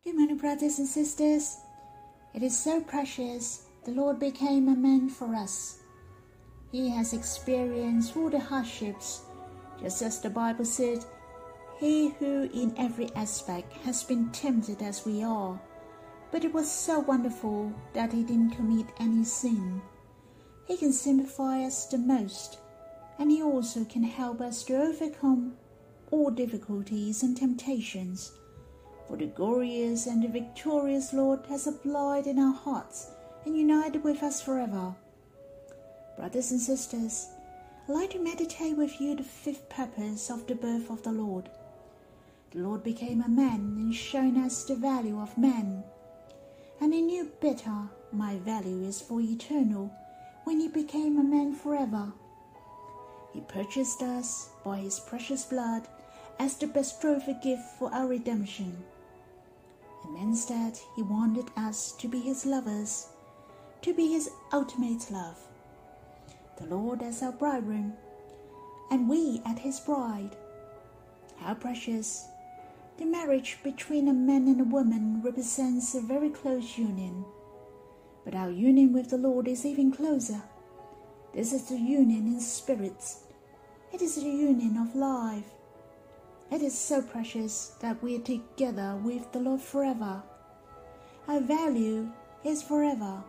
Good morning, brothers and sisters. It is so precious the Lord became a man for us. He has experienced all the hardships, just as the Bible said, He who in every aspect has been tempted as we are, but it was so wonderful that He didn't commit any sin. He can simplify us the most, and He also can help us to overcome all difficulties and temptations. For the glorious and the victorious Lord has applied in our hearts and united with us forever. Brothers and sisters, I'd like to meditate with you the fifth purpose of the birth of the Lord. The Lord became a man and shown us the value of man. And He knew better my value is for eternal when He became a man forever. He purchased us by His precious blood as the betrothal gift for our redemption. It means that He wanted us to be His lovers, to be His ultimate love. The Lord as our bridegroom, and we as His bride. How precious! The marriage between a man and a woman represents a very close union. But our union with the Lord is even closer. This is the union in spirits. It is the union of life. It is so precious that we are together with the Lord forever. Our value is forever.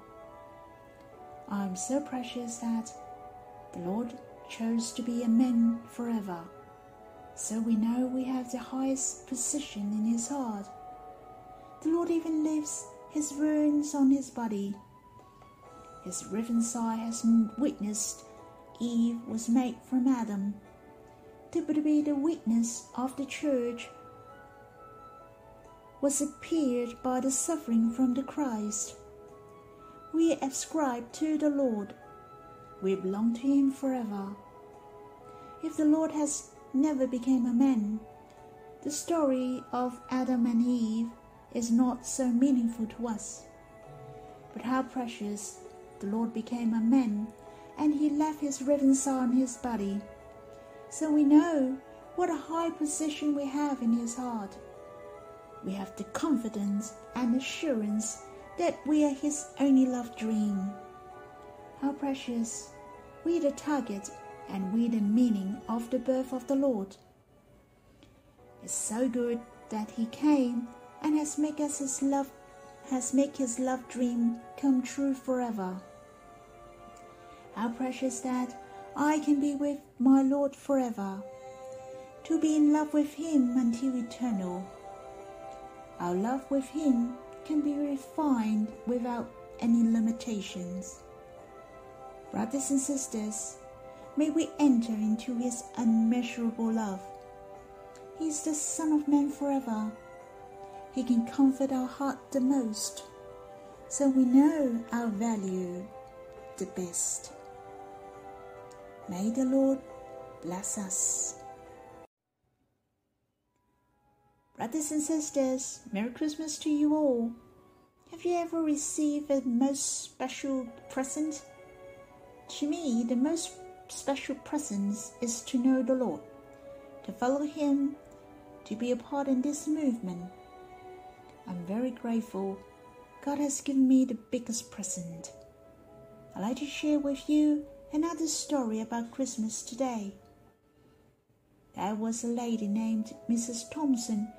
I am so precious that the Lord chose to be a man forever. So we know we have the highest position in His heart. The Lord even leaves His wounds on His body. His riven side has witnessed Eve was made from Adam. To be the witness of the church was appeared by the suffering from the Christ. We ascribe to the Lord. We belong to Him forever. If the Lord has never become a man, the story of Adam and Eve is not so meaningful to us. But how precious the Lord became a man, and He left His riven side on His body. So we know what a high position we have in His heart. We have the confidence and assurance that we are His only love dream. How precious! We the target and we the meaning of the birth of the Lord. It's so good that He came and has made His love dream come true forever. How precious that I can be with my Lord forever, to be in love with Him until eternal. Our love with Him can be refined without any limitations. Brothers and sisters, may we enter into His unmeasurable love. He is the Son of Man forever. He can comfort our heart the most, so we know our value the best. May the Lord bless us. Brothers and sisters, Merry Christmas to you all. Have you ever received a most special present? To me, the most special present is to know the Lord, to follow Him, to be a part in this movement. I'm very grateful. God has given me the biggest present. I'd like to share with you another story about Christmas today. There was a lady named Mrs. Thompson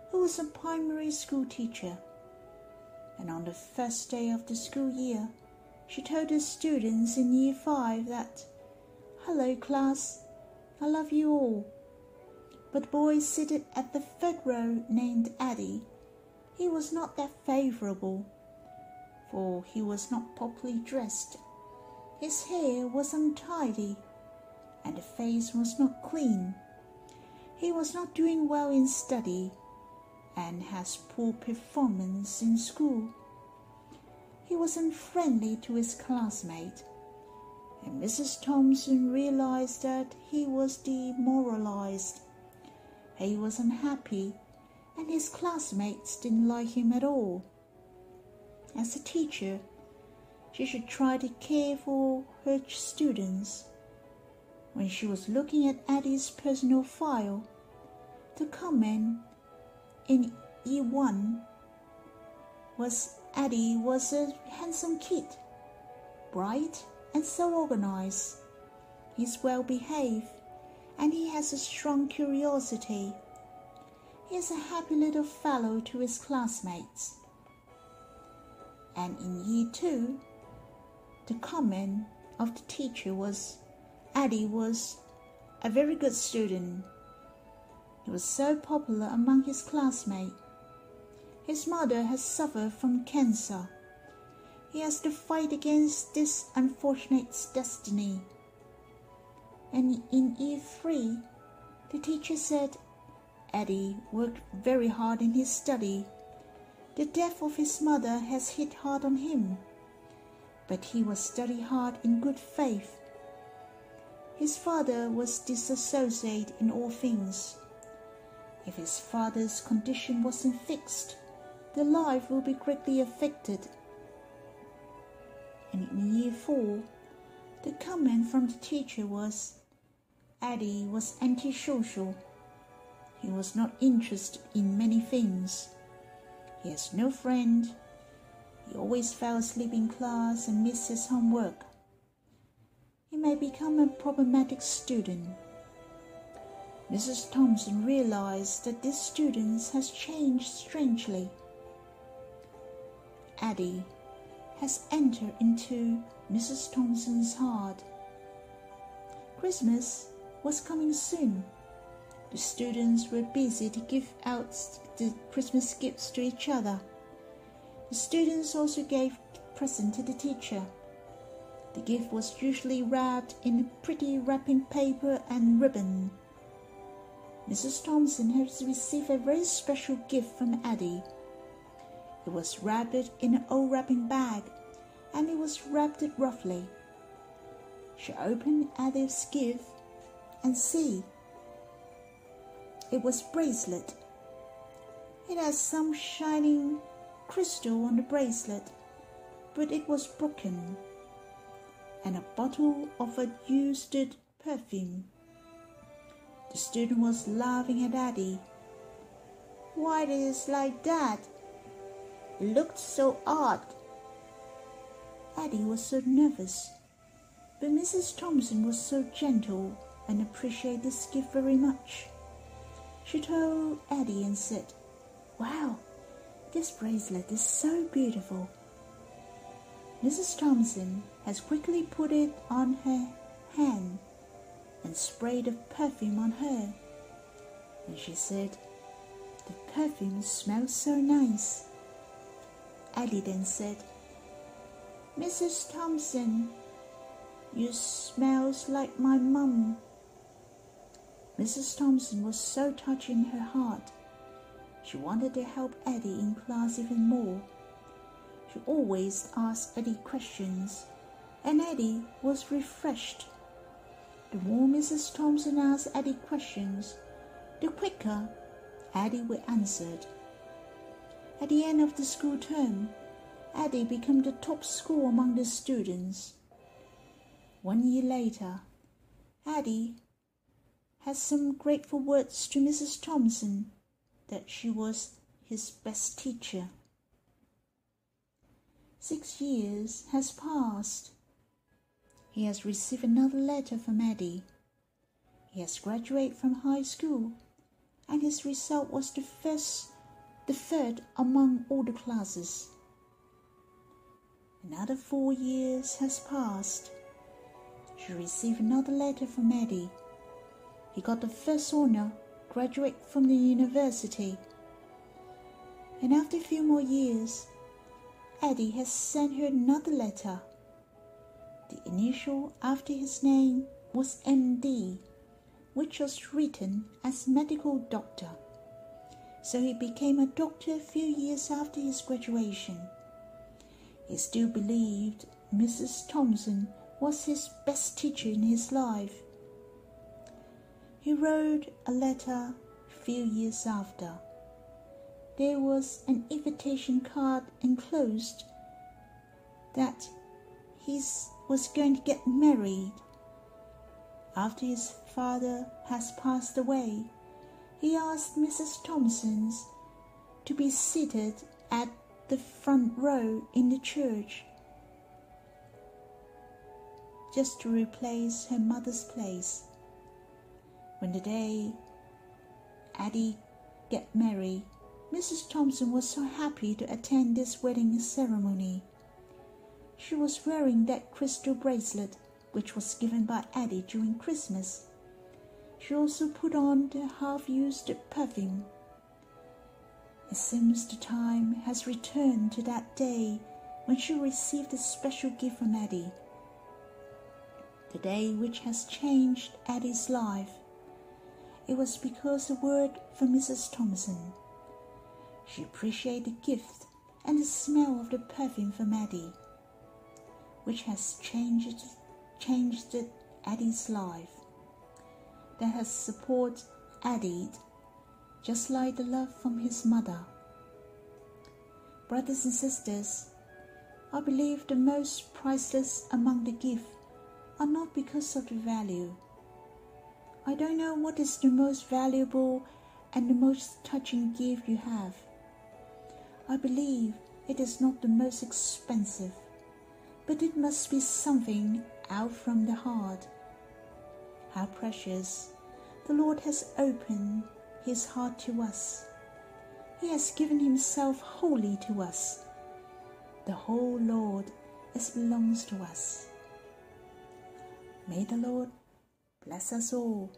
who was a primary school teacher. And on the first day of the school year, she told the students in Year 5 that, "Hello class, I love you all." But the boy seated at the third row named Eddie, he was not that favorable, for he was not properly dressed. His hair was untidy, and the face was not clean. He was not doing well in study, and has poor performance in school. He was unfriendly to his classmate, and Mrs. Thompson realized that he was demoralized. He was unhappy, and his classmates didn't like him at all. As a teacher, she should try to care for her students. When she was looking at Eddie's personal file, the comment in E1 Eddie was a handsome kid, bright and so organized. He's well behaved, and he has a strong curiosity. He is a happy little fellow to his classmates. And in year 2, the comment of the teacher was, Eddie was a very good student. He was so popular among his classmates. His mother has suffered from cancer. He has to fight against this unfortunate destiny. And in year 3, the teacher said Eddie worked very hard in his study. The death of his mother has hit hard on him, but he was study hard in good faith. His father was disassociated in all things. If his father's condition wasn't fixed, the life will be greatly affected. And in year 4, the comment from the teacher was, Eddie was antisocial. He was not interested in many things. He has no friend. He always fell asleep in class and missed his homework. He may become a problematic student. Mrs. Thompson realized that this student has changed strangely. Eddie has entered into Mrs. Thompson's heart. Christmas was coming soon. The students were busy to give out the Christmas gifts to each other. The students also gave presents to the teacher. The gift was usually wrapped in pretty wrapping paper and ribbon. Mrs. Thompson has received a very special gift from Eddie. It was wrapped in an old wrapping bag, and it was wrapped roughly. She opened Eddie's gift and see. It was a bracelet. It had some shining crystal on the bracelet, but it was broken, and a bottle of a used perfume. The student was laughing at Eddie. Why it is like that? It looked so odd. Eddie was so nervous, but Mrs. Thompson was so gentle and appreciated this gift very much. She told Eddie and said, Wow, this bracelet is so beautiful. Mrs. Thompson has quickly put it on her hand and sprayed the perfume on her. And she said, The perfume smells so nice. Eddie then said, Mrs. Thompson, you smells like my mum. Mrs. Thompson was so touched in her heart. She wanted to help Eddie in class even more. She always asked Eddie questions, and Eddie was refreshed. The more Mrs. Thompson asked Eddie questions, the quicker Eddie would answer. At the end of the school term, Eddie became the top scorer among the students. 1 year later, Eddie had some grateful words to Mrs. Thompson that she was his best teacher. 6 years has passed. He has received another letter from Eddie. He has graduated from high school, and his result was the third among all the classes. Another 4 years has passed. She received another letter from Eddie. He got the first honor, graduate from the university. And after a few more years, Eddie has sent her another letter. The initial after his name was MD, which was written as medical doctor. So he became a doctor a few years after his graduation. He still believed Mrs. Thompson was his best teacher in his life. He wrote a letter a few years after. There was an invitation card enclosed that he was going to get married. After his father has passed away, he asked Mrs. Thompson to be seated at the front row in the church just to replace her mother's place. When the day Addie get married, Mrs. Thompson was so happy to attend this wedding ceremony. She was wearing that crystal bracelet which was given by Addie during Christmas. She also put on the half-used perfume. It seems the time has returned to that day when she received a special gift from Addie, the day which has changed Addie's life. It was because a word from Mrs. Thompson. She appreciated the gift and the smell of the perfume from Addie, which has changed Addie's life, that has supported Addie just like the love from his mother. Brothers and sisters, I believe the most priceless among the gifts are not because of the value. I don't know what is the most valuable and the most touching gift you have. I believe it is not the most expensive, but it must be something out from the heart. How precious! The Lord has opened His heart to us. He has given Himself wholly to us. The whole Lord belongs to us. May the Lord bless us all